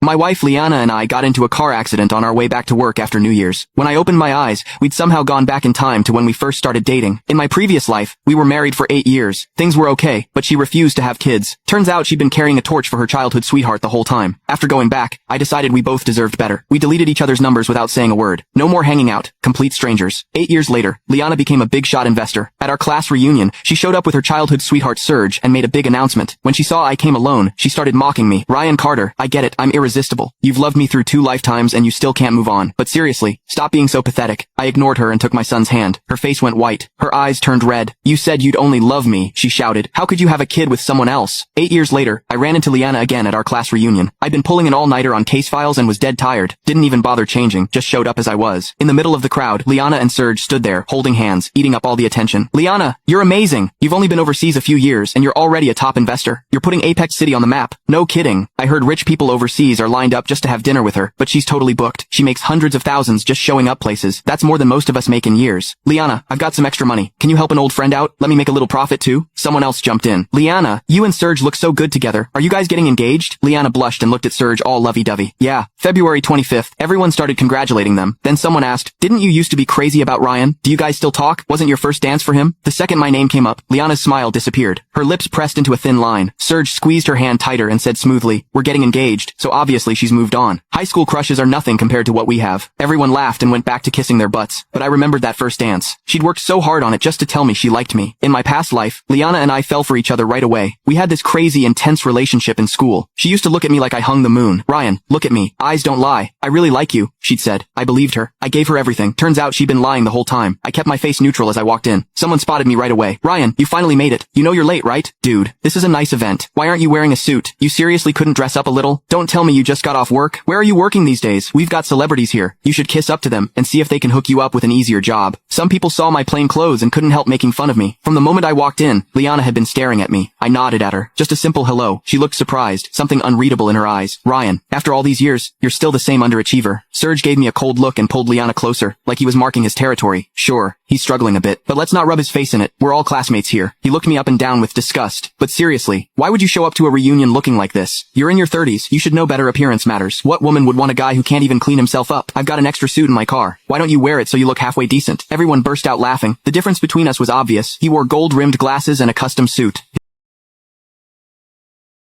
My wife Liana and I got into a car accident on our way back to work after New Year's. When I opened my eyes, we'd somehow gone back in time to when we first started dating. In my previous life, we were married for 8 years. Things were okay, but she refused to have kids. Turns out she'd been carrying a torch for her childhood sweetheart the whole time. After going back, I decided we both deserved better. We deleted each other's numbers without saying a word. No more hanging out. Complete strangers. 8 years later, Liana became a big shot investor. At our class reunion, she showed up with her childhood sweetheart Serge and made a big announcement. When she saw I came alone, she started mocking me. Ryan Carter, I get it, I'm irresistible. You've loved me through 2 lifetimes and you still can't move on. But seriously, stop being so pathetic. I ignored her and took my son's hand. Her face went white. Her eyes turned red. You said you'd only love me, she shouted. How could you have a kid with someone else? 8 years later, I ran into Liana again at our class reunion. I'd been pulling an all-nighter on case files and was dead tired. Didn't even bother changing, just showed up as I was. In the middle of the crowd, Liana and Serge stood there, holding hands, eating up all the attention. Liana, you're amazing. You've only been overseas a few years and you're already a top investor. You're putting Apex City on the map. No kidding. I heard rich people overseas are lined up just to have dinner with her, but she's totally booked. She makes hundreds of thousands just showing up places. That's more than most of us make in years. Liana, I've got some extra money. Can you help an old friend out? Let me make a little profit too? Someone else jumped in. Liana, you and Serge look so good together. Are you guys getting engaged? Liana blushed and looked at Serge all lovey-dovey. Yeah. February 25th. Everyone started congratulating them. Then someone asked, didn't you used to be crazy about Ryan? Do you guys still talk? Wasn't your first dance for him? The second my name came up, Liana's smile disappeared. Her lips pressed into a thin line. Serge squeezed her hand tighter and said smoothly, we're getting engaged, so obviously she's moved on. High school crushes are nothing compared to what we have. Everyone laughed and went back to kissing their butts, but I remembered that first dance. She'd worked so hard on it just to tell me she liked me. In my past life, Liana and I fell for each other right away. We had this crazy, intense relationship in school. She used to look at me like I hung the moon. Ryan, look at me. Eyes don't lie. I really like you, she'd said. I believed her. I gave her everything. Turns out she'd been lying the whole time. I kept my face neutral as I walked in. Someone spotted me right away. Ryan, you finally made it. You know you're late, right? Dude, this is a nice event. Why aren't you wearing a suit? You seriously couldn't dress up a little? Don't tell me you just got off work. Where are you working these days? We've got celebrities here. You should kiss up to them and see if they can hook you up with an easier job. Some people saw my plain clothes and couldn't help making fun of me. From the moment I walked in, Liana had been staring at me. I nodded at her. Just a simple hello. She looked surprised, something unreadable in her eyes. Ryan, after all these years, you're still the same underachiever. Serge gave me a cold look and pulled Liana closer, like he was marking his territory. Sure, he's struggling a bit, but let's not rub his face in it. We're all classmates here. He looked me up and down with disgust. But seriously, why would you show up to a reunion looking like this? You're in your 30s. You should know better. Appearance matters. What woman would want a guy who can't even clean himself up? I've got an extra suit in my car. Why don't you wear it so you look halfway decent? Everyone burst out laughing. The difference between us was obvious. He wore gold-rimmed glasses and a custom suit.